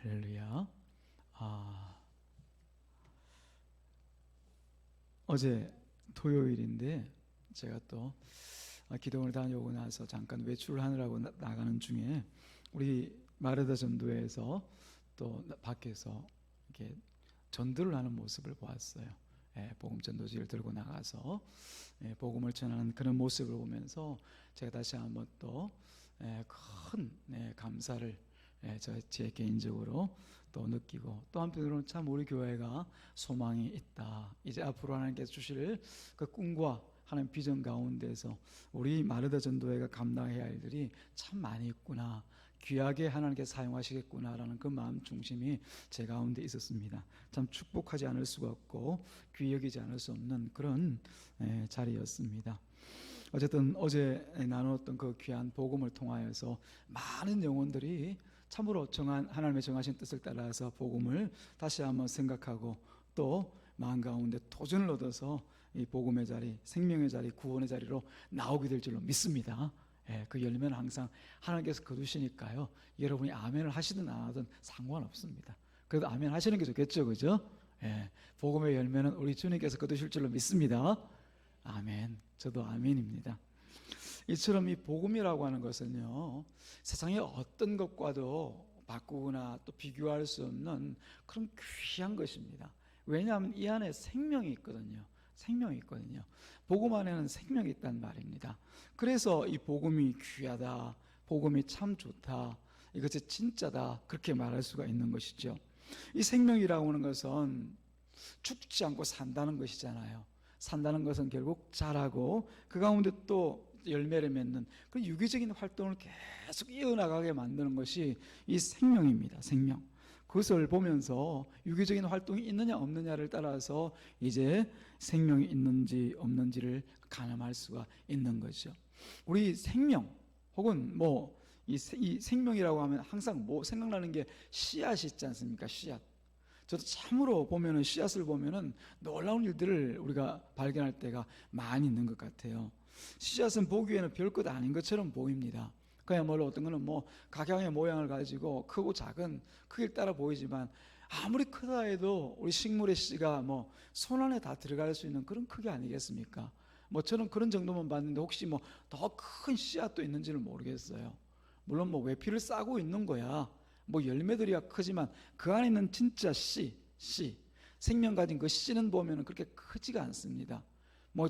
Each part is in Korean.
할렐루야. 어제 토요일인데 제가 또 기도원을 다녀오고 나서 잠깐 외출을 하느라고 나가는 중에 우리 마르다 전도회에서 또 밖에서 이렇게 전도를 하는 모습을 보았어요. 복음 전도지를 들고 나가서 복음을 전하는 그런 모습을 보면서 제가 다시 한번 또 큰 감사를 제 개인적으로 또 느끼고, 또 한편으로는 참 우리 교회가 소망이 있다, 이제 앞으로 하나님께서 주실 그 꿈과 하나님 비전 가운데서 우리 마르다 전도회가 감당해야 할 일들이 참 많이 있구나, 귀하게 하나님께서 사용하시겠구나라는 그 마음 중심이 제 가운데 있었습니다. 참 축복하지 않을 수가 없고 귀히 여기지 않을 수 없는 그런 자리였습니다. 어쨌든 어제 나눴던 그 귀한 복음을 통하여서 많은 영혼들이 참으로 하나님의 정하신 뜻을 따라서 복음을 다시 한번 생각하고 또 마음 가운데 도전을 얻어서 이 복음의 자리, 생명의 자리, 구원의 자리로 나오게 될 줄로 믿습니다. 그 열매는 항상 하나님께서 거두시니까요, 여러분이 아멘을 하시든 안 하든 상관없습니다. 그래도 아멘 하시는 게 좋겠죠, 그죠? 복음의 열매는 우리 주님께서 거두실 줄로 믿습니다. 아멘. 저도 아멘입니다. 이처럼 이 복음이라고 하는 것은요, 세상의 어떤 것과도 바꾸거나 또 비교할 수 없는 그런 귀한 것입니다. 왜냐하면 이 안에 생명이 있거든요. 생명이 있거든요. 복음 안에는 생명이 있단 말입니다. 그래서 이 복음이 귀하다, 복음이 참 좋다, 이것이 진짜다, 그렇게 말할 수가 있는 것이죠. 이 생명이라고 하는 것은 죽지 않고 산다는 것이잖아요. 산다는 것은 결국 자라고 그 가운데 또 열매를 맺는 그 유기적인 활동을 계속 이어나가게 만드는 것이 이 생명입니다. 생명. 그것을 보면서 유기적인 활동이 있느냐 없느냐를 따라서 이제 생명이 있는지 없는지를 가늠할 수가 있는 거죠. 우리 생명 혹은 이 생명이라고 하면 항상 생각나는 게 씨앗이 있지 않습니까? 씨앗. 저도 참으로 보면은 씨앗을 보면은 놀라운 일들을 우리가 발견할 때가 많이 있는 것 같아요. 씨앗은 보기에는 별것 아닌 것처럼 보입니다. 그야말로 어떤 거는 각양의 모양을 가지고 크고 작은 크기를 따라 보이지만 아무리 크다 해도 우리 식물의 씨가 손 안에 다 들어갈 수 있는 그런 크기 아니겠습니까? 저는 그런 정도만 봤는데 혹시 더 큰 씨앗도 있는지는 모르겠어요. 물론 외피를 싸고 있는 거야. 열매들이야 크지만 그 안에 있는 진짜 씨, 생명 가진 그 씨는 보면은 그렇게 크지가 않습니다.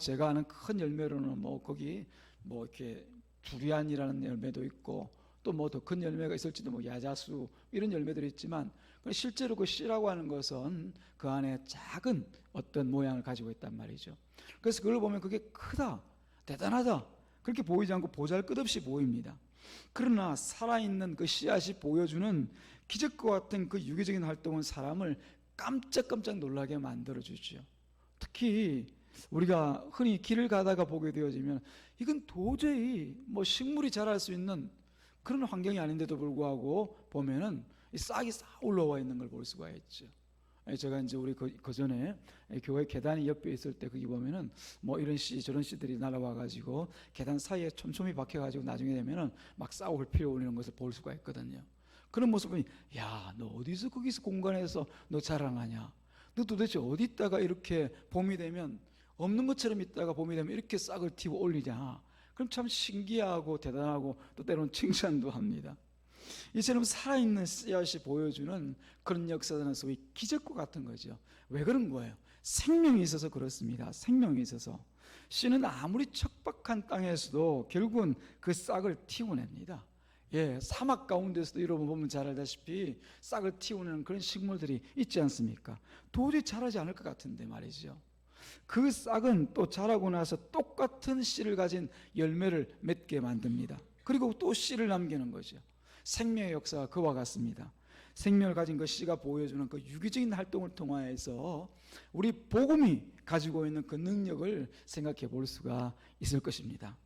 제가 아는 큰 열매로는 거기 이렇게 두리안이라는 열매도 있고 또 더 큰 열매가 있을지도 야자수 이런 열매들이 있지만, 실제로 그 씨라고 하는 것은 그 안에 작은 어떤 모양을 가지고 있단 말이죠. 그래서 그걸 보면 그게 크다, 대단하다 그렇게 보이지 않고 보잘것없이 보입니다. 그러나 살아있는 그 씨앗이 보여주는 기적과 같은 그 유기적인 활동은 사람을 깜짝깜짝 놀라게 만들어주죠. 특히 우리가 흔히 길을 가다가 보게 되어지면 이건 도저히 식물이 자랄 수 있는 그런 환경이 아닌데도 불구하고 보면은 이 싹이 싹 올라와 있는 걸 볼 수가 있죠. 제가 이제 우리 그 전에 교회 계단이 옆에 있을 때 거기 보면은 이런 씨 저런 씨들이 날아와 가지고 계단 사이에 촘촘히 박혀 가지고 나중에 되면은 막 싹 헐피어 오르는 것을 볼 수가 있거든요. 그런 모습을 야, 너 어디서 거기서 공간에서 너 자랑하냐? 너 도대체 어디 있다가 이렇게 봄이 되면 없는 것처럼 있다가 봄이 되면 이렇게 싹을 틔워 올리냐? 그럼 참 신기하고 대단하고 또 때로는 칭찬도 합니다. 이처럼 살아있는 씨앗이 보여주는 그런 역사는 소위 기적과 같은 거죠. 왜 그런 거예요? 생명이 있어서 그렇습니다. 생명이 있어서. 씨는 아무리 척박한 땅에서도 결국은 그 싹을 틔워냅니다. 사막 가운데서도 여러분 보면 잘 알다시피 싹을 틔우는 그런 식물들이 있지 않습니까? 도저히 자라지 않을 것 같은데 말이죠. 그 싹은 또 자라고 나서 똑같은 씨를 가진 열매를 맺게 만듭니다. 그리고 또 씨를 남기는 거죠. 생명의 역사가 그와 같습니다. 생명을 가진 그 씨가 보여주는 그 유기적인 활동을 통하여서 우리 복음이 가지고 있는 그 능력을 생각해 볼 수가 있을 것입니다.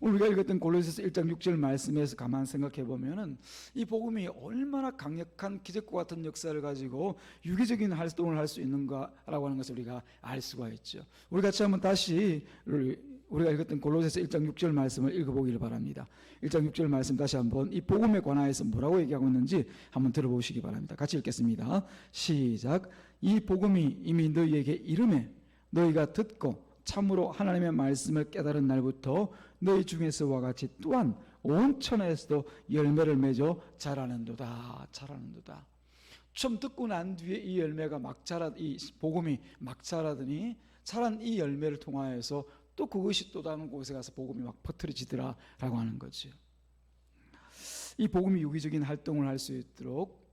오늘 우리가 읽었던 골로새서 1장 6절 말씀에서 가만 생각해 보면은 이 복음이 얼마나 강력한 기적과 같은 역사를 가지고 유기적인 활동을 할 수 있는가라고 하는 것을 우리가 알 수가 있죠. 우리 같이 한번 다시 우리 우리가 읽었던 골로새서 1장 6절 말씀을 읽어보기를 바랍니다. 1장 6절 말씀 다시 한번 이 복음에 관하여서 뭐라고 얘기하고 있는지 한번 들어보시기 바랍니다. 같이 읽겠습니다. 시작. 이 복음이 이미 너희에게 이르매 너희가 듣고 참으로 하나님의 말씀을 깨달은 날부터 너희 중에서와 같이 또한 온 천하에서도 열매를 맺어 자라는도다. 자라는도다. 처음 듣고 난 뒤에 이 열매가 이 복음이 막 자라더니 자란 이 열매를 통하여서 또 그것이 또 다른 곳에 가서 복음이 막 퍼뜨려지더라라고 하는 거죠. 이 복음이 유기적인 활동을 할 수 있도록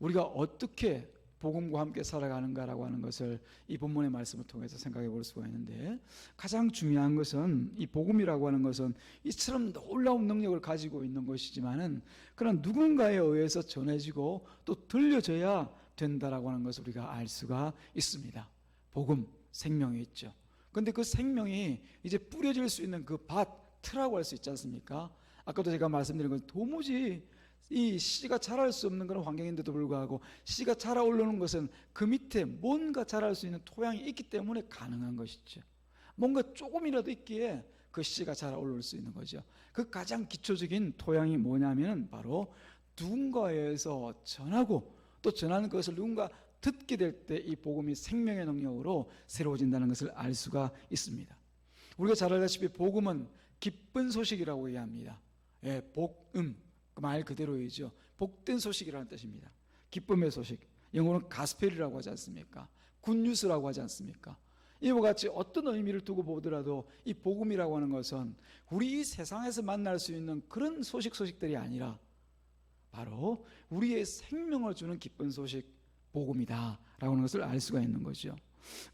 우리가 어떻게 복음과 함께 살아가는가라고 하는 것을 이 본문의 말씀을 통해서 생각해 볼 수가 있는데, 가장 중요한 것은 이 복음이라고 하는 것은 이처럼 놀라운 능력을 가지고 있는 것이지만은 그런 누군가에 의해서 전해지고 또 들려져야 된다라고 하는 것을 우리가 알 수가 있습니다. 복음, 생명이 있죠. 그런데 그 생명이 이제 뿌려질 수 있는 그 밭이라고 할 수 있지 않습니까? 아까도 제가 말씀드린 건 도무지 이 씨가 자랄 수 없는 그런 환경인데도 불구하고 씨가 자라오르는 것은 그 밑에 뭔가 자랄 수 있는 토양이 있기 때문에 가능한 것이죠. 뭔가 조금이라도 있기에 그 씨가 자라오를 수 있는 거죠. 그 가장 기초적인 토양이 뭐냐면 바로 누군가에서 전하고 또 전하는 것을 누군가 듣게 될 때 이 복음이 생명의 능력으로 새로워진다는 것을 알 수가 있습니다. 우리가 잘 알다시피 복음은 기쁜 소식이라고 얘기합니다. 예, 복음 그 말 그대로이죠. 복된 소식이라는 뜻입니다. 기쁨의 소식, 영어로는 가스펠이라고 하지 않습니까? 굿뉴스라고 하지 않습니까? 이와 같이 어떤 의미를 두고 보더라도 이 복음이라고 하는 것은 우리 이 세상에서 만날 수 있는 그런 소식들이 아니라 바로 우리의 생명을 주는 기쁜 소식, 복음이다 라고 하는 것을 알 수가 있는 거죠.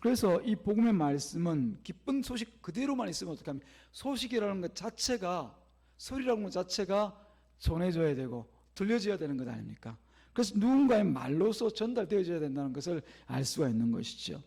그래서 이 복음의 말씀은 기쁜 소식 그대로만 있으면 어떻게 하면 소식이라는 것 자체가, 소리라는 것 자체가 전해져야 되고 들려져야 되는 것 아닙니까? 그래서 누군가의 말로서 전달되어져야 된다는 것을 알 수가 있는 것이죠.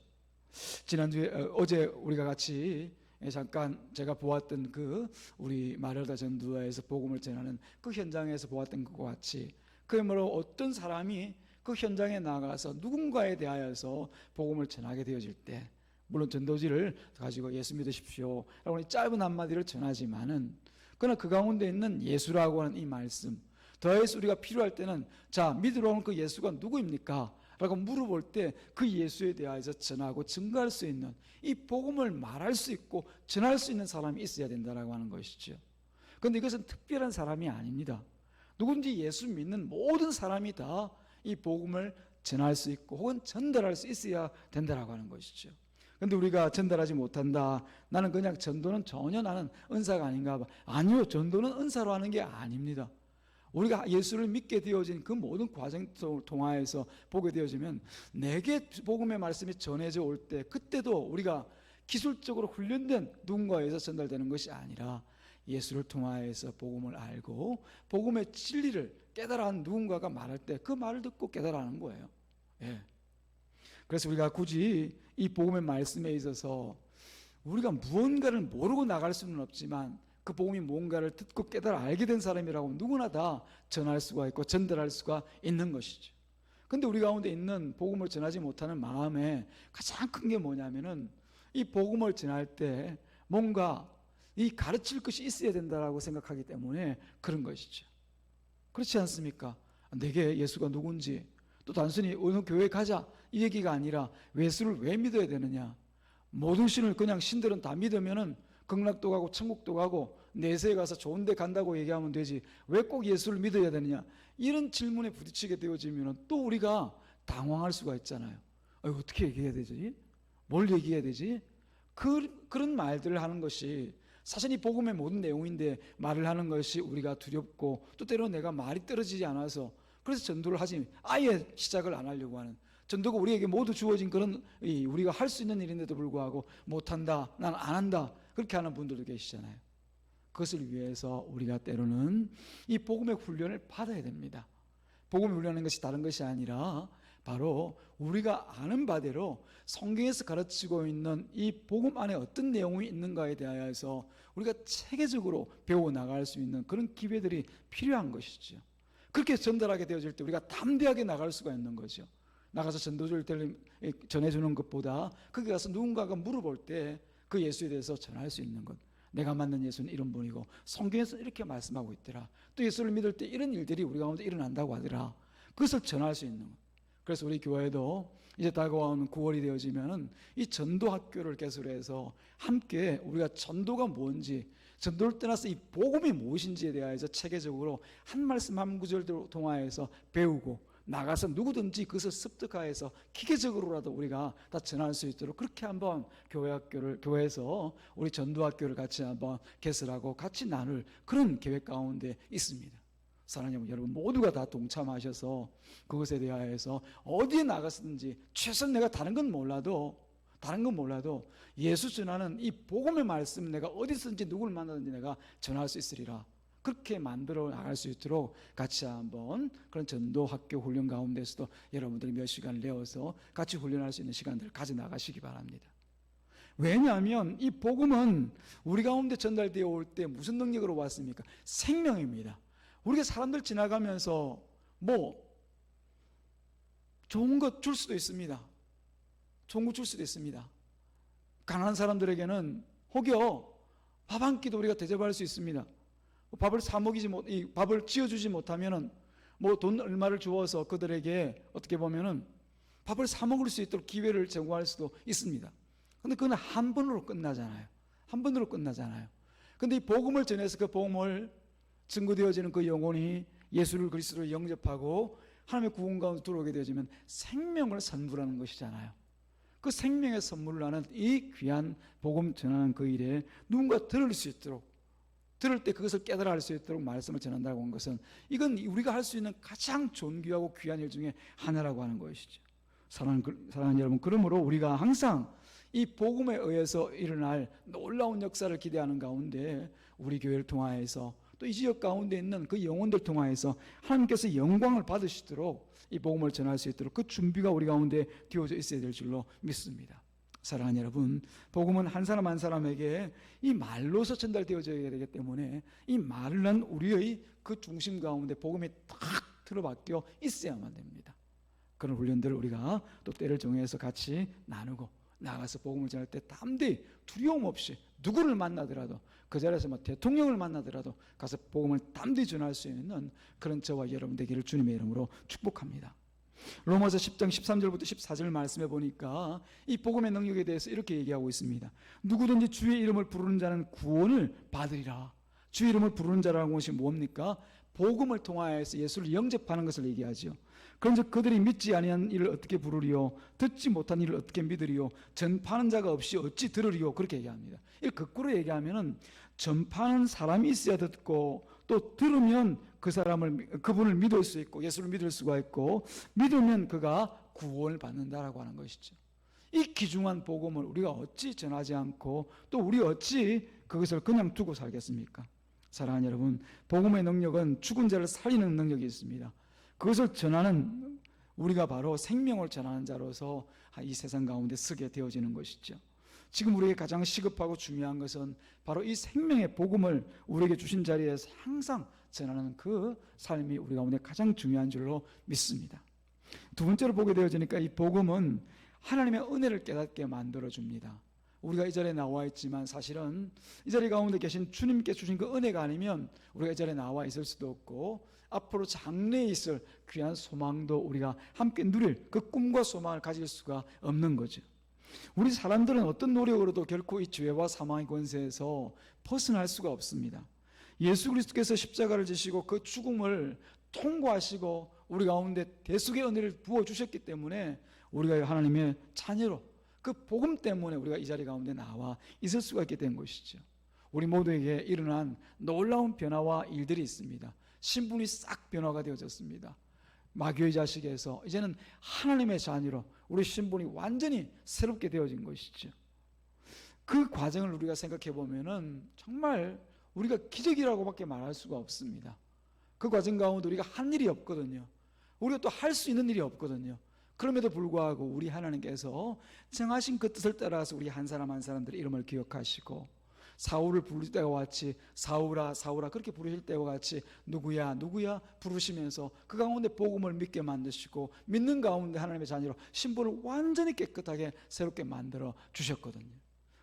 지난주에 어제 우리가 같이 잠깐 제가 보았던 그 우리 마르다 전도회에서 복음을 전하는 그 현장에서 보았던 것과 같이, 그러므로 어떤 사람이 그 현장에 나가서 누군가에 대하여서 복음을 전하게 되어질 때, 물론 전도지를 가지고 예수 믿으십시오 라고 짧은 한마디를 전하지만은 그러나 그 가운데 있는 예수라고 하는 이 말씀, 더해서 우리가 필요할 때는 자, 믿으러 오는 그 예수가 누구입니까? 라고 물어볼 때 그 예수에 대하여서 전하고 증거할 수 있는 이 복음을 말할 수 있고 전할 수 있는 사람이 있어야 된다라고 하는 것이죠. 그런데 이것은 특별한 사람이 아닙니다. 누군지 예수 믿는 모든 사람이 다 이 복음을 전할 수 있고 혹은 전달할 수 있어야 된다라고 하는 것이죠. 그런데 우리가 전달하지 못한다, 나는 그냥 전도는 전혀 나는 은사가 아닌가 봐. 아니요, 전도는 은사로 하는 게 아닙니다. 우리가 예수를 믿게 되어진 그 모든 과정 통하여서 보게 되어지면 내게 복음의 말씀이 전해져 올 때, 그때도 우리가 기술적으로 훈련된 누군가에서 전달되는 것이 아니라 예수를 통하여서 복음을 알고 복음의 진리를 깨달아한 누군가가 말할 때 그 말을 듣고 깨달아하는 거예요. 예. 그래서 우리가 굳이 이 복음의 말씀에 있어서 우리가 무언가를 모르고 나갈 수는 없지만 그 복음이 뭔가를 듣고 깨달아 알게 된 사람이라고 누구나 다 전할 수가 있고 전달할 수가 있는 것이죠. 그런데 우리 가운데 있는 복음을 전하지 못하는 마음에 가장 큰 게 뭐냐면은 이 복음을 전할 때 뭔가 이 가르칠 것이 있어야 된다라고 생각하기 때문에 그런 것이죠. 그렇지 않습니까? 내게 예수가 누군지, 또 단순히 어느 교회 가자 이 얘기가 아니라 예수를 왜 믿어야 되느냐. 모든 신을 그냥 신들은 다 믿으면은 극락도 가고 천국도 가고 내세에 가서 좋은 데 간다고 얘기하면 되지 왜 꼭 예수를 믿어야 되느냐, 이런 질문에 부딪히게 되어지면 또 우리가 당황할 수가 있잖아요. 어떻게 얘기해야 되지? 뭘 얘기해야 되지? 그런 말들을 하는 것이 사실 이 복음의 모든 내용인데 말을 하는 것이 우리가 두렵고 또 때로는 내가 말이 떨어지지 않아서 그래서 전도를 하지 아예 시작을 안 하려고 하는, 전도가 우리에게 모두 주어진 그런 우리가 할 수 있는 일인데도 불구하고 못한다, 난 안 한다, 그렇게 하는 분들도 계시잖아요. 그것을 위해서 우리가 때로는 이 복음의 훈련을 받아야 됩니다. 복음의 훈련하는 것이 다른 것이 아니라 바로 우리가 아는 바대로 성경에서 가르치고 있는 이 복음 안에 어떤 내용이 있는가에 대하여서 우리가 체계적으로 배워나갈 수 있는 그런 기회들이 필요한 것이죠. 그렇게 전달하게 되어질 때 우리가 담대하게 나갈 수가 있는 거죠. 나가서 전도를 전해주는 것보다 거기 가서 누군가가 물어볼 때 그 예수에 대해서 전할 수 있는 것. 내가 만난 예수는 이런 분이고 성경에서 이렇게 말씀하고 있더라. 또 예수를 믿을 때 이런 일들이 우리 가운데 일어난다고 하더라. 그것을 전할 수 있는 것. 그래서 우리 교회도 이제 다가오는 9월이 되어지면은 이 전도 학교를 개설해서 함께 우리가 전도가 뭔지, 전도를 떠나서 이 복음이 무엇인지에 대해서 체계적으로 한 말씀 한 구절을 통하여서 배우고 나가서 누구든지 그것을 습득하여서 기계적으로라도 우리가 다 전할 수 있도록 그렇게 한번 교회에서 우리 전도학교를 같이 한번 개설하고 같이 나눌 그런 계획 가운데 있습니다. 사랑하는 여러분, 모두가 다 동참하셔서 그것에 대하여서 어디에 나갔든지 최소한 내가 다른 건 몰라도 예수 전하는 이 복음의 말씀 내가 어디서든지 누구를 만나든지 내가 전할 수 있으리라. 그렇게 만들어 나갈 수 있도록 같이 한번 그런 전도 학교 훈련 가운데서도 여러분들이 몇 시간을 내어서 같이 훈련할 수 있는 시간들을 가져 나가시기 바랍니다. 왜냐하면 이 복음은 우리 가운데 전달되어 올 때 무슨 능력으로 왔습니까? 생명입니다. 우리가 사람들 지나가면서 뭐 좋은 것 줄 수도 있습니다. 좋은 것 줄 수도 있습니다. 가난한 사람들에게는 혹여 밥 한 끼도 우리가 대접할 수 있습니다. 밥을 밥을 지어주지 못하면은 뭐 돈 얼마를 주어서 그들에게 어떻게 보면은 밥을 사 먹을 수 있도록 기회를 제공할 수도 있습니다. 근데 그건 한 번으로 끝나잖아요. 한 번으로 끝나잖아요. 근데 이 복음을 전해서 그 복음을 증거되어지는 그 영혼이 예수를 그리스도로 영접하고 하나님의 구원 가운데 들어오게 되어지면 생명을 선물하는 것이잖아요. 그 생명의 선물을 하는 이 귀한 복음 전하는 그 일에 누군가 들을 수 있도록, 들을 때 그것을 깨달아 할 수 있도록 말씀을 전한다고 하는 것은 이건 우리가 할 수 있는 가장 존귀하고 귀한 일 중에 하나라고 하는 것이죠. 사랑하는 여러분, 그러므로 우리가 항상 이 복음에 의해서 일어날 놀라운 역사를 기대하는 가운데 우리 교회를 통하여서 또 이 지역 가운데 있는 그 영혼들 통하여서 하나님께서 영광을 받으시도록 이 복음을 전할 수 있도록 그 준비가 우리 가운데 되어져 있어야 될 줄로 믿습니다. 사랑하는 여러분, 복음은 한 사람 한 사람에게 이 말로서 전달되어져야 되기 때문에 이 말을 한 우리의 그 중심 가운데 복음이 딱 틀어박혀 있어야만 됩니다. 그런 훈련들을 우리가 또 때를 정해서 같이 나누고 나가서 복음을 전할 때 담대히 두려움 없이 누구를 만나더라도 그 자리에서 뭐 대통령을 만나더라도 가서 복음을 담대히 전할 수 있는 그런 저와 여러분 되기를 주님의 이름으로 축복합니다. 로마서 10장 13절부터 14절 말씀해 보니까 이 복음의 능력에 대해서 이렇게 얘기하고 있습니다. 누구든지 주의 이름을 부르는 자는 구원을 받으리라. 주의 이름을 부르는 자라는 것이 뭡니까? 복음을 통하여서 예수를 영접하는 것을 얘기하죠. 그런즉 그들이 믿지 아니한 이를 어떻게 부르리요? 듣지 못한 이를 어떻게 믿으리요? 전파하는 자가 없이 어찌 들으리요? 그렇게 얘기합니다. 이 거꾸로 얘기하면은 전파하는 사람이 있어야 듣고 또 들으면 그분을 믿을 수 있고 예수를 믿을 수가 있고 믿으면 그가 구원을 받는다라고 하는 것이죠. 이 귀중한 복음을 우리가 어찌 전하지 않고 또 우리 어찌 그것을 그냥 두고 살겠습니까? 사랑하는 여러분, 복음의 능력은 죽은 자를 살리는 능력이 있습니다. 그것을 전하는 우리가 바로 생명을 전하는 자로서 이 세상 가운데 서게 되어지는 것이죠. 지금 우리에게 가장 시급하고 중요한 것은 바로 이 생명의 복음을 우리에게 주신 자리에서 항상 전하는 그 삶이 우리 가운데 가장 중요한 줄로 믿습니다. 두 번째로 보게 되어지니까 이 복음은 하나님의 은혜를 깨닫게 만들어줍니다. 우리가 이 자리에 나와 있지만 사실은 이 자리 가운데 계신 주님께 주신 그 은혜가 아니면 우리가 이 자리에 나와 있을 수도 없고 앞으로 장래에 있을 귀한 소망도 우리가 함께 누릴 그 꿈과 소망을 가질 수가 없는 거죠. 우리 사람들은 어떤 노력으로도 결코 이 죄와 사망의 권세에서 벗어날 수가 없습니다. 예수 그리스도께서 십자가를 지시고 그 죽음을 통과하시고 우리 가운데 대속의 은혜를 부어주셨기 때문에 우리가 하나님의 자녀로 그 복음 때문에 우리가 이 자리 가운데 나와 있을 수가 있게 된 것이죠. 우리 모두에게 일어난 놀라운 변화와 일들이 있습니다. 신분이 싹 변화가 되어졌습니다. 마귀의 자식에서 이제는 하나님의 자녀로 우리 신분이 완전히 새롭게 되어진 것이죠. 그 과정을 우리가 생각해 보면은 정말 우리가 기적이라고밖에 말할 수가 없습니다. 그 과정 가운데 우리가 한 일이 없거든요. 우리가 또 할 수 있는 일이 없거든요. 그럼에도 불구하고 우리 하나님께서 정하신 그 뜻을 따라서 우리 한 사람 한 사람들의 이름을 기억하시고 사울을 부를 때와 같이 사울아 사울아 그렇게 부르실 때와 같이 누구야 누구야 부르시면서 그 가운데 복음을 믿게 만드시고 믿는 가운데 하나님의 자녀로 신분을 완전히 깨끗하게 새롭게 만들어 주셨거든요.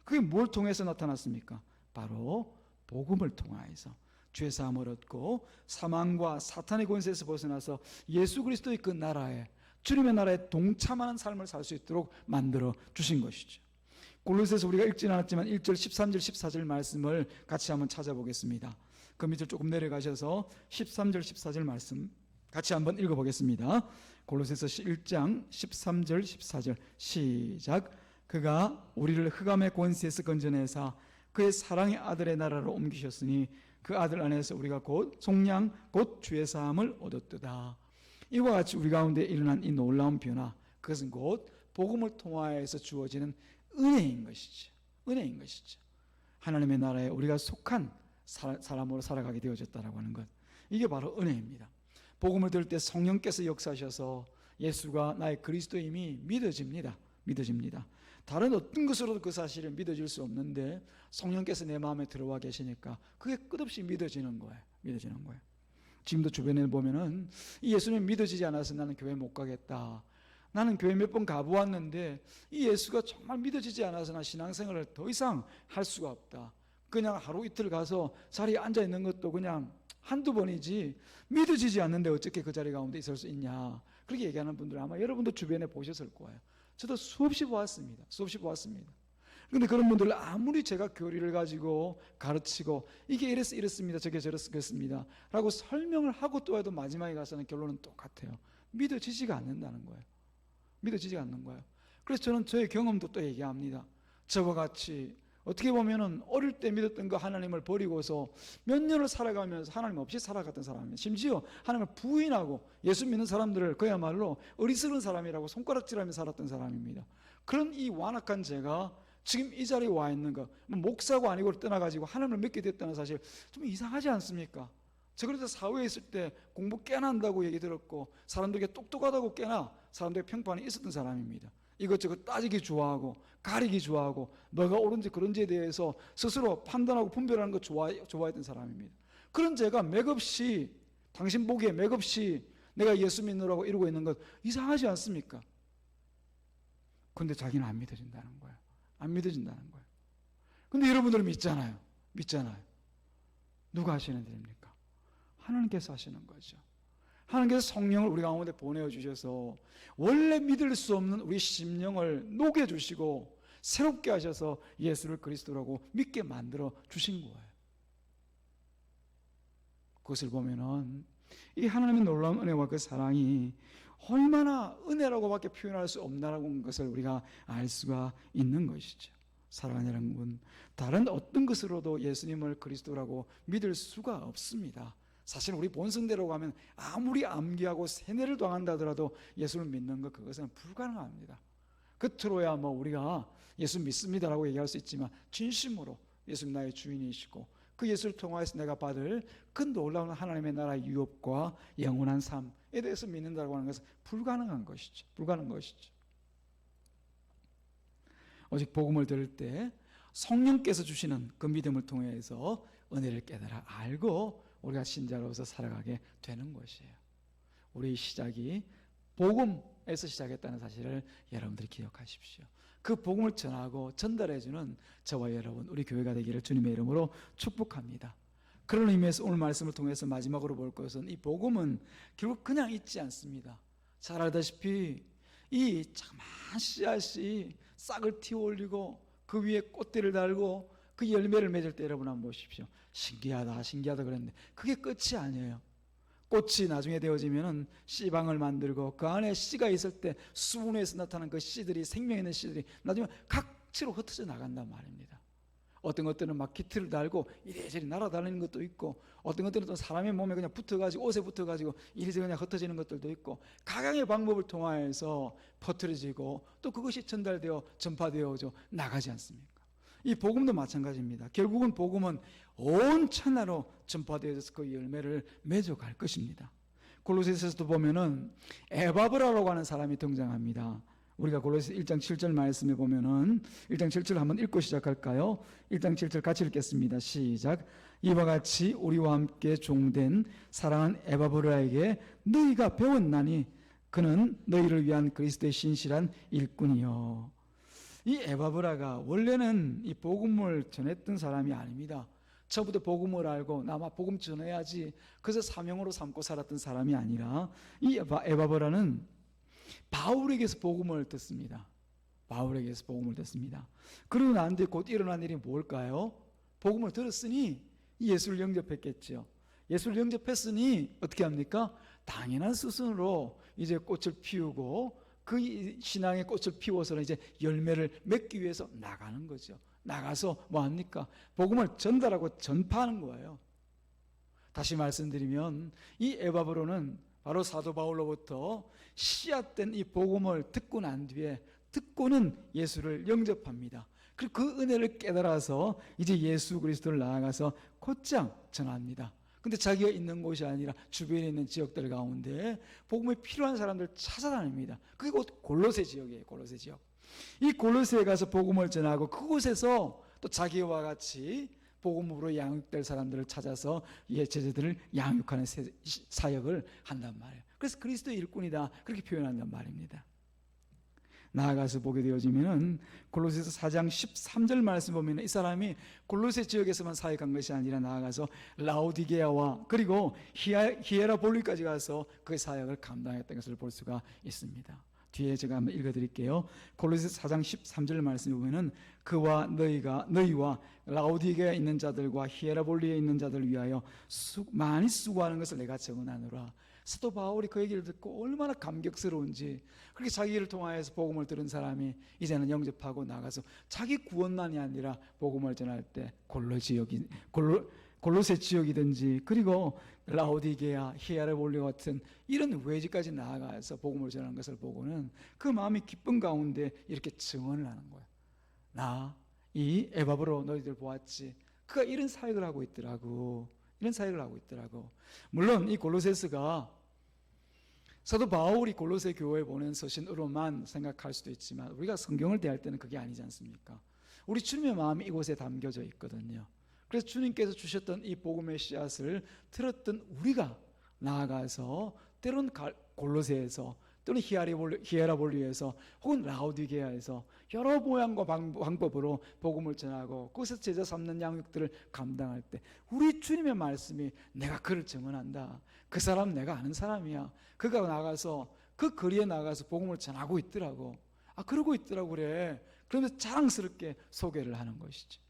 그게 뭘 통해서 나타났습니까? 바로 복음을 통하여서 죄사함을 얻고 사망과 사탄의 권세에서 벗어나서 예수 그리스도의 그 나라에, 주님의 나라에 동참하는 삶을 살 수 있도록 만들어 주신 것이죠. 골로새서 우리가 읽지는 않았지만 1절 13절 14절 말씀을 같이 한번 찾아보겠습니다. 그 밑을 조금 내려가셔서 13절 14절 말씀 같이 한번 읽어보겠습니다. 골로새서 1장 13절 14절 시작. 그가 우리를 흑암의 권세에서 건져내사 그의 사랑의 아들의 나라로 옮기셨으니 그 아들 안에서 우리가 곧 속량 곧 주의 사함을 얻었도다. 이와 같이 우리 가운데 일어난 이 놀라운 변화, 그것은 곧 복음을 통하여서 주어지는 은혜인 것이죠. 은혜인 것이죠. 하나님의 나라에 우리가 속한 사람으로 살아가게 되어졌다라고 하는 것, 이게 바로 은혜입니다. 복음을 들을 때 성령께서 역사하셔서 예수가 나의 그리스도임이 믿어집니다. 다른 어떤 것으로도 그 사실을 믿어질 수 없는데 성령께서 내 마음에 들어와 계시니까 그게 끝없이 믿어지는 거예요. 지금도 주변에 보면은 이 예수님 믿어지지 않아서 나는 교회 못 가겠다, 나는 교회 몇 번 가보았는데 이 예수가 정말 믿어지지 않아서 나 신앙생활을 더 이상 할 수가 없다, 그냥 하루 이틀 가서 자리에 앉아 있는 것도 그냥 한두 번이지 믿어지지 않는데 어떻게 그 자리 가운데 있을 수 있냐, 그렇게 얘기하는 분들 아마 여러분도 주변에 보셨을 거예요. 저도 수없이 보았습니다. 그런데 그런 분들 아무리 제가 교리를 가지고 가르치고 이게 이렇습니다, 저게 저렇습니다 라고 설명을 하고 또 해도 마지막에 가서는 결론은 똑같아요. 믿어지지가 않는다는 거예요. 그래서 저는 저의 경험도 또 얘기합니다. 저와 같이 어떻게 보면은 어릴 때 믿었던 그 하나님을 버리고서 몇 년을 살아가면서 하나님 없이 살아갔던 사람이에요. 심지어 하나님을 부인하고 예수 믿는 사람들을 그야말로 어리석은 사람이라고 손가락질하며 살았던 사람입니다. 그런 이 완악한 제가 지금 이 자리에 와 있는 거, 목사고 아니고 떠나가지고 하나님을 믿게 됐다는 사실 좀 이상하지 않습니까? 저 그래서 사회에 있을 때 공부 꽤나 한다고 얘기 들었고 사람들에게 똑똑하다고 꽤나 사람들의 평판이 있었던 사람입니다. 이것저것 따지기 좋아하고 가리기 좋아하고 뭐가 옳은지 그런지에 대해서 스스로 판단하고 분별하는 거 좋아했던 사람입니다. 그런 제가 맥없이, 당신 보기에 맥없이 내가 예수 믿느라고 이러고 있는 것 이상하지 않습니까? 그런데 자기는 안 믿어진다는 거예요. 근데 여러분들은 믿잖아요. 누가 하시는 일입니까? 하나님께서 하시는 거죠. 하나님께서 성령을 우리 가운데 보내주셔서 원래 믿을 수 없는 우리 심령을 녹여주시고 새롭게 하셔서 예수를 그리스도라고 믿게 만들어 주신 거예요. 그것을 보면은 이 하나님의 놀라운 은혜와 그 사랑이 얼마나 은혜라고밖에 표현할 수 없나라는 것을 우리가 알 수가 있는 것이죠. 사랑하는 여러분, 다른 어떤 것으로도 예수님을 그리스도라고 믿을 수가 없습니다. 사실 우리 본성대로 가면 아무리 암기하고 세뇌를 당한다 하더라도 예수를 믿는 것, 그것은 불가능합니다. 겉으로야 뭐 우리가 예수 믿습니다라고 얘기할 수 있지만 진심으로 예수님 나의 주인이시고 그 예수를 통하여서 내가 받을 그 놀라운 하나님의 나라의 유업과 영원한 삶에 대해서 믿는다고 하는 것은 불가능한 것이죠. 오직 복음을 들을 때 성령께서 주시는 그 믿음을 통해서 은혜를 깨달아 알고 우리가 신자로서 살아가게 되는 것이에요. 우리 시작이 복음에서 시작했다는 사실을 여러분들이 기억하십시오. 그 복음을 전하고 전달해주는 저와 여러분, 우리 교회가 되기를 주님의 이름으로 축복합니다. 그런 의미에서 오늘 말씀을 통해서 마지막으로 볼 것은 이 복음은 결국 그냥 있지 않습니다. 잘 알다시피 이 자그마한 씨앗이 싹을 틔워 올리고 그 위에 꽃대를 달고 그 열매를 맺을 때 여러분 한번 보십시오. 신기하다 그랬는데 그게 끝이 아니에요. 꽃이 나중에 되어지면은 씨방을 만들고 그 안에 씨가 있을 때 수분에서 나타나는 그 씨들이, 생명 있는 씨들이 나중에 각지로 흩어져 나간단 말입니다. 어떤 것들은 막 기틀을 달고 이리저리 날아다니는 것도 있고, 어떤 것들은 또 사람의 몸에 그냥 붙어가지고, 옷에 붙어가지고 이리저리 그냥 흩어지는 것들도 있고, 각양의 방법을 통하여서 퍼뜨려지고 또 그것이 전달되어 전파되어져 나가지 않습니까? 이 복음도 마찬가지입니다. 결국은 복음은 온 천하로 전파되어서 그 열매를 맺어갈 것입니다. 골로새서에서도 보면은 에바브라라고 하는 사람이 등장합니다. 우리가 골로새 1장 7절 말씀에 보면은 1장 7절 한번 읽고 시작할까요? 1장 7절 같이 읽겠습니다. 시작. 이와 같이 우리와 함께 종된 사랑하는 에바브라에게 너희가 배웠나니 그는 너희를 위한 그리스도의 신실한 일꾼이요. 이 에바브라가 원래는 이 복음을 전했던 사람이 아닙니다. 처음부터 복음을 알고 나마 복음 전해야지 그래서 사명으로 삼고 살았던 사람이 아니라 이 에바브라는 바울에게서 복음을 듣습니다. 바울에게서 복음을 듣습니다. 그러고 난 뒤에 곧 일어난 일이 뭘까요? 복음을 들었으니 예수를 영접했겠죠. 예수를 영접했으니 어떻게 합니까? 당연한 수순으로 이제 꽃을 피우고 그 신앙의 꽃을 피워서는 이제 열매를 맺기 위해서 나가는 거죠. 나가서 뭐 합니까? 복음을 전달하고 전파하는 거예요. 다시 말씀드리면 이 에바브로는 바로 사도 바울로부터 씨앗된 이 복음을 듣고 난 뒤에 듣고는 예수를 영접합니다. 그리고 그 은혜를 깨달아서 이제 예수 그리스도를 나아가서 곧장 전합니다. 근데 자기가 있는 곳이 아니라 주변에 있는 지역들 가운데 복음이 필요한 사람들 찾아다닙니다. 그게 곧 골로새 지역이에요. 골로새 지역. 이 골로새에 가서 복음을 전하고 그곳에서 또 자기와 같이 복음으로 양육될 사람들을 찾아서 제자들을 양육하는 사역을 한단 말이에요. 그래서 그리스도의 일꾼이다 그렇게 표현한단 말입니다. 나아가서 보게 되어지면은 골로새서 4장 13절 말씀 보면 이 사람이 골로새 지역에서만 사역한 것이 아니라 나아가서 라오디게아와 그리고 히에라볼리까지 가서 그 사역을 감당했던 것을 볼 수가 있습니다. 뒤에 제가 한번 읽어드릴게요. 골로새서 4장 13절 말씀 보면은 그와 너희와 라오디게아에 있는 자들과 히에라볼리에 있는 자들을 위하여 많이 수고하는 것을 내가 증언하노라. 사도 바울이 그 얘기를 듣고 얼마나 감격스러운지 그렇게 자기를 통하여서 복음을 들은 사람이 이제는 영접하고 나가서 자기 구원만이 아니라 복음을 전할 때 골로새 지역이든지 그리고 라오디게아, 히에라볼리 같은 이런 외지까지 나아가서 복음을 전하는 것을 보고는 그 마음이 기쁜 가운데 이렇게 증언을 하는 거예요. 나 이 에바브로 너희들 보았지? 그가 이런 사역을 하고 있더라고. 이런 사역을 하고 있더라고. 물론 이 골로새서가 사도 바울이 골로새 교회에 보낸 서신으로만 생각할 수도 있지만 우리가 성경을 대할 때는 그게 아니지 않습니까? 우리 주님의 마음이 이곳에 담겨져 있거든요. 그래서 주님께서 주셨던 이 복음의 씨앗을 들었던 우리가 나아가서 때론 골로새에서 또는 히에라볼리에서 혹은 라오디게아에서 여러 모양과 방법으로 복음을 전하고 거기서 제자 삼는 양육들을 감당할 때 우리 주님의 말씀이 내가 그를 증언한다. 그 사람 내가 아는 사람이야. 그가 나가서 그 거리에 나가서 복음을 전하고 있더라고. 그러고 있더라고 그래. 그러면서 자랑스럽게 소개를 하는 것이죠.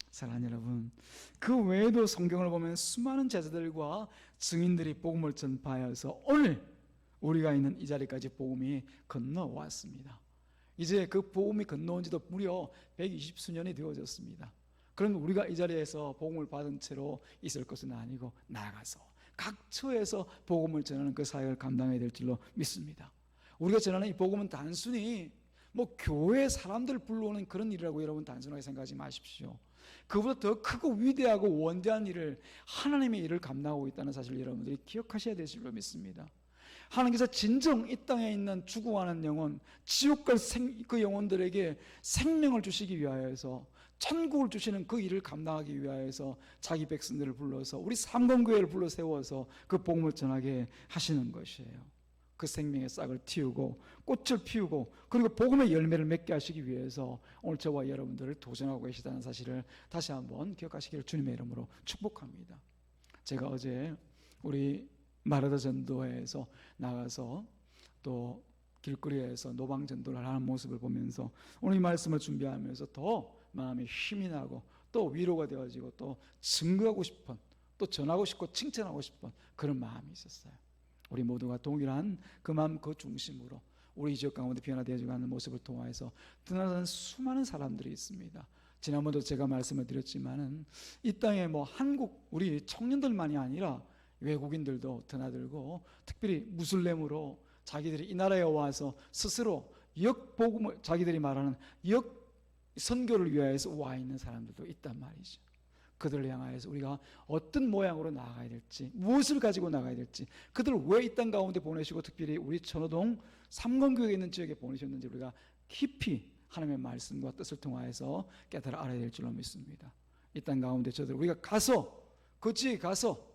사랑하는 여러분, 그 외에도 성경을 보면 수많은 제자들과 증인들이 복음을 전파하여서 오늘 우리가 있는 이 자리까지 복음이 건너왔습니다. 이제 그 복음이 건너온 지도 무려 120수년이 되어졌습니다. 그럼 우리가 이 자리에서 복음을 받은 채로 있을 것은 아니고 나가서 각 처에서 복음을 전하는 그 사역을 감당해야 될 줄로 믿습니다. 우리가 전하는 이 복음은 단순히 교회 사람들 불러오는 그런 일이라고 여러분 단순하게 생각하지 마십시오. 그보다 더 크고 위대하고 원대한 일을 하나님의 일을 감당하고 있다는 사실을 여러분들이 기억하셔야 될 줄로 믿습니다. 하나님께서 진정 이 땅에 있는 죽어가는 영혼, 지옥 갈 그 영혼들에게 생명을 주시기 위하여서 천국을 주시는 그 일을 감당하기 위하여서 자기 백성들을 불러서 우리 삼권교회를 불러 세워서 그 복음을 전하게 하시는 것이에요. 그 생명의 싹을 틔우고 꽃을 피우고 그리고 복음의 열매를 맺게 하시기 위해서 오늘 저와 여러분들을 도전하고 계시다는 사실을 다시 한번 기억하시기를 주님의 이름으로 축복합니다. 제가 어제 우리 마르다 전도회에서 나가서 또 길거리에서 노방 전도를 하는 모습을 보면서 오늘 이 말씀을 준비하면서 더 마음이 힘이 나고 또 위로가 되어지고 또 증거하고 싶은 또 전하고 싶고 칭찬하고 싶은 그런 마음이 있었어요. 우리 모두가 동일한 그 마음 그 중심으로 우리 지역 가운데 변화되어가는 모습을 통해서 드나드는 수많은 사람들이 있습니다. 지난번도 제가 말씀을 드렸지만은 이 땅에 한국 우리 청년들만이 아니라 외국인들도 드나들고 특별히 무슬림으로 자기들이 이 나라에 와서 스스로 역복음을 자기들이 말하는 역선교를 위하여서 와 있는 사람들도 있단 말이죠. 그들을 향하여서 우리가 어떤 모양으로 나아가야 될지 무엇을 가지고 나가야 될지 그들을 왜 이 땅 가운데 보내시고 특별히 우리 천호동 삼권교회에 있는 지역에 보내셨는지 우리가 깊이 하나님의 말씀과 뜻을 통하여서 깨달아 알아야 될 줄로 믿습니다. 이 땅 가운데 저들 우리가 가서 그 지역에 가서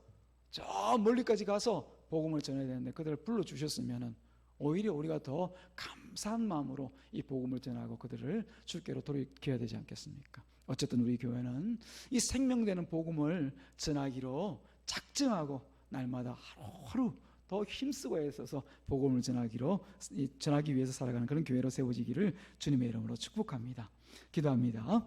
저 멀리까지 가서 복음을 전해야 되는데 그들을 불러주셨으면 오히려 우리가 더 감사한 마음으로 이 복음을 전하고 그들을 주께로 돌이켜야 되지 않겠습니까? 어쨌든 우리 교회는 이 생명되는 복음을 전하기로 작정하고 날마다 하루하루 더 힘쓰고 애써서 복음을 전하기 위해서 살아가는 그런 교회로 세워지기를 주님의 이름으로 축복합니다. 기도합니다.